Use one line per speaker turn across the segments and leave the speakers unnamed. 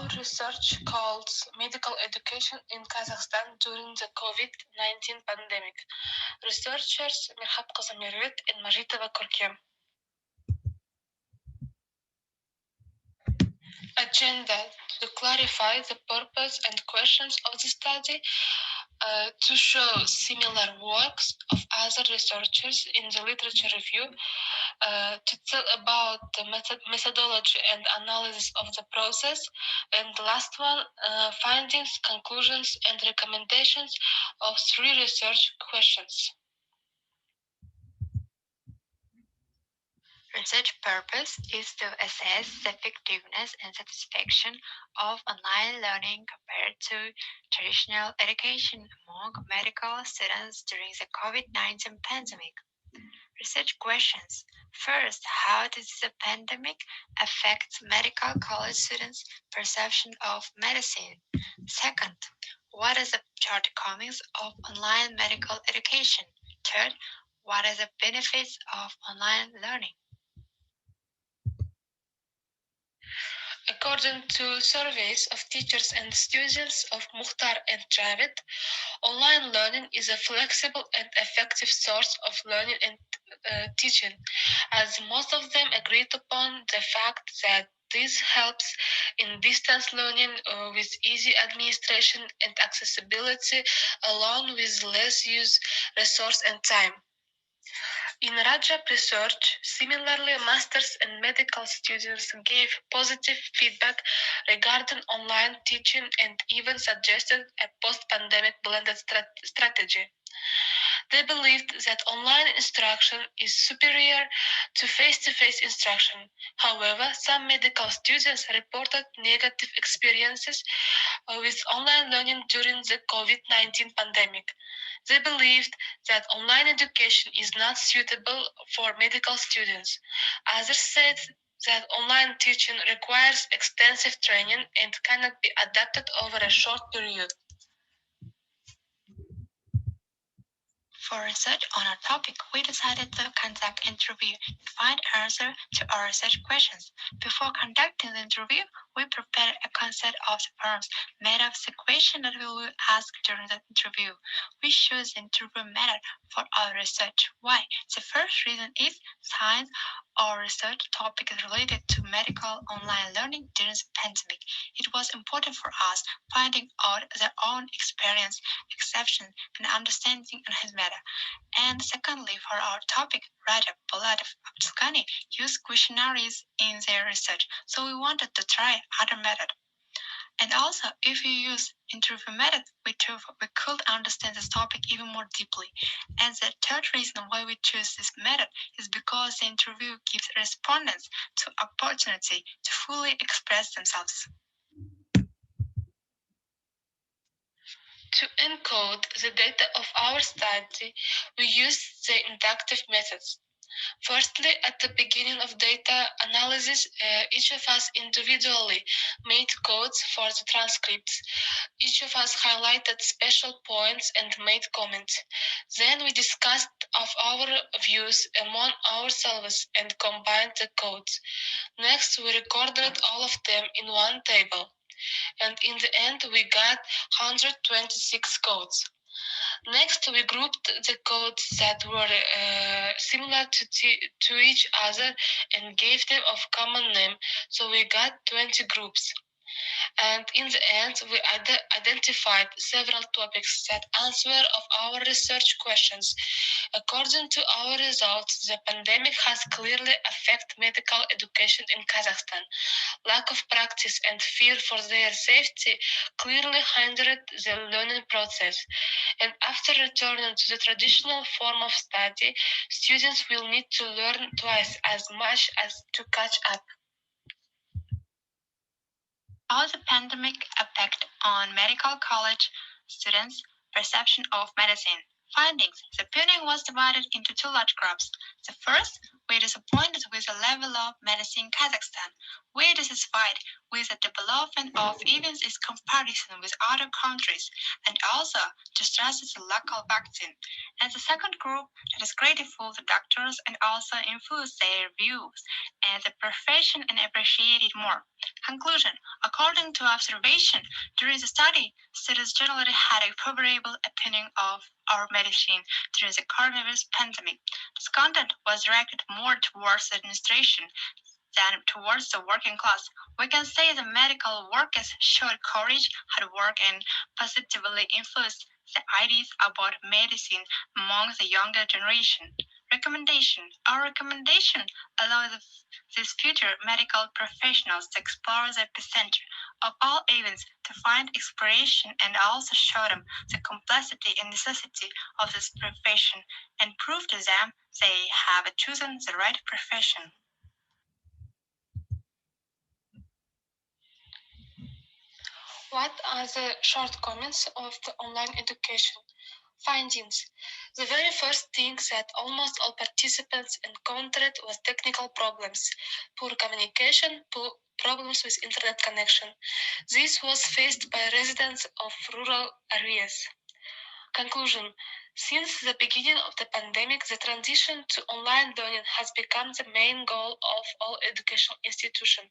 our research called Medical Education in Kazakhstan during the COVID-19 pandemic. Researchers Mirhat Qazamirvet and Majitova Korkem. Agenda: to clarify the purpose and questions of the study, to show similar works of other researchers in the literature review, to tell about the methodology and analysis of the process, and the last one, findings, conclusions, and recommendations of 3 research questions.
Research purpose is to assess the effectiveness and satisfaction of online learning compared to traditional education among medical students during the COVID-19 pandemic. Research questions. First, how does the pandemic affect medical college students' perception of medicine? Second, what are the shortcomings of online medical education? Third, what are the benefits of online learning?
According to surveys of teachers and students of Mukhtar and Javed, online learning is a flexible and effective source of learning and teaching, as most of them agreed upon the fact that this helps in distance learning with easy administration and accessibility, along with less use, resource, and time. In Rajab research, similarly, masters and medical students gave positive feedback regarding online teaching and even suggested a post-pandemic blended strategy. They believed that online instruction is superior to face-to-face instruction. However, some medical students reported negative experiences with online learning during the COVID-19 pandemic. They believed that online education is not suitable for medical students. Others said that online teaching requires extensive training and cannot be adapted over a short period.
For research on our topic, we decided to conduct an interview to find answer to our research questions. Before conducting the interview, we prepared a concept of the forms made of the question that we will ask during the interview. We chose the interview method for our research. Why? The first reason is science. Our research topic is related to medical online learning during the pandemic. It was important for us finding out their own experience, exceptions, and understanding on his matter. And secondly, for our topic, Rajab Polatov Abdulkani used questionnaires in their research, so we wanted to try other method. And also, if you use interview method, we could understand this topic even more deeply. And the third reason why we choose this method is because the interview gives respondents the opportunity to fully express themselves.
To encode the data of our study, we used the inductive methods. Firstly, at the beginning of data analysis, each of us individually made codes for the transcripts. Each of us highlighted special points and made comments. Then we discussed of our views among ourselves and combined the codes. Next, we recorded all of them in one table. And in the end, we got 126 codes. Next, we grouped the codes that were similar to each other and gave them a common name, so we got 20 groups. And in the end, we identified several topics that answer of our research questions. According to our results, the pandemic has clearly affected medical education in Kazakhstan. Lack of practice and fear for their safety clearly hindered the learning process. And after returning to the traditional form of study, students will need to learn twice as much as to catch up.
How the pandemic effect on medical college students' perception of medicine. Findings. The opinion was divided into 2 large groups. The first, We disappointed with the level of medicine in Kazakhstan. We dissatisfied with the development of even its comparison with other countries, and also distrusted the local vaccine. And the second group that is grateful to doctors and also influence their views as a profession and appreciate it more. Conclusion. According to observation during the study, students generally had a favorable opinion of our medicine during the coronavirus pandemic. This content was directed more towards the administration than towards the working class. We can say the medical workers showed courage, hard work, and positively influenced the ideas about medicine among the younger generation. Recommendation. Our recommendation allows these future medical professionals to explore the epicenter of all events to find inspiration and also show them the complexity and necessity of this profession and prove to them they have chosen the right profession.
What are the shortcomings of the online education? Findings. The very first thing that almost all participants encountered was technical problems, poor communication, poor problems with internet connection. This was faced by residents of rural areas. Conclusion. Since the beginning of the pandemic, the transition to online learning has become the main goal of all educational institutions,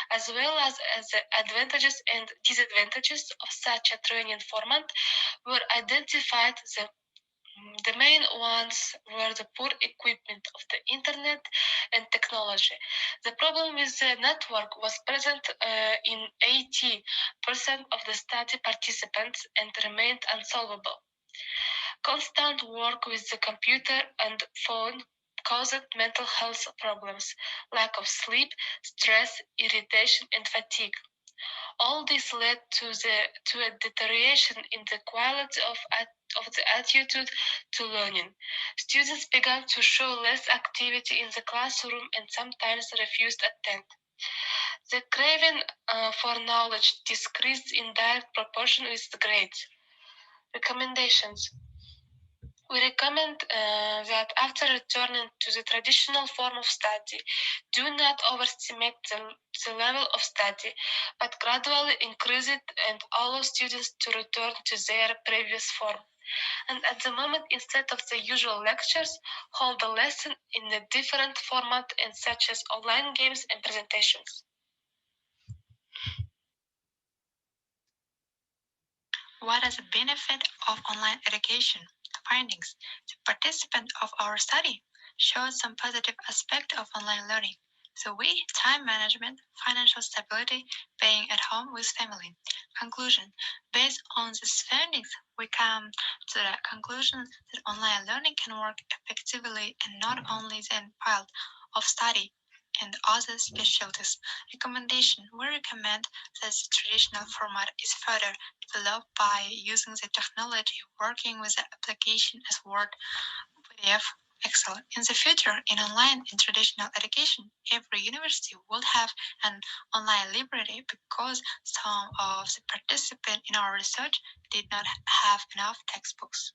as well as the advantages and disadvantages of such a training format were identified. The main ones were the poor equipment of the internet and technology. The problem with the network was present in 80% of the study participants and remained unsolvable. Constant work with the computer and phone caused mental health problems, lack of sleep, stress, irritation, and fatigue. All this led to a deterioration in the quality of the attitude to learning. Students began to show less activity in the classroom and sometimes refused attend. The craving for knowledge decreased in direct proportion with the grades. Recommendations. We recommend that after returning to the traditional form of study, do not overestimate the level of study, but gradually increase it and allow students to return to their previous form. And at the moment, instead of the usual lectures, hold the lesson in a different format and such as online games and presentations.
What is the benefit of online education? The findings. The participant of our study showed some positive aspect of online learning. So we, time management, financial stability, being at home with family. Conclusion. Based on these findings, we come to the conclusion that online learning can work effectively and not only the field of study and other specialties. Recommendation. We recommend that the traditional format is further developed by using the technology working with the application as Word, PDF, Excel. In the future, in online and traditional education, every university will have an online library because some of the participants in our research did not have enough textbooks.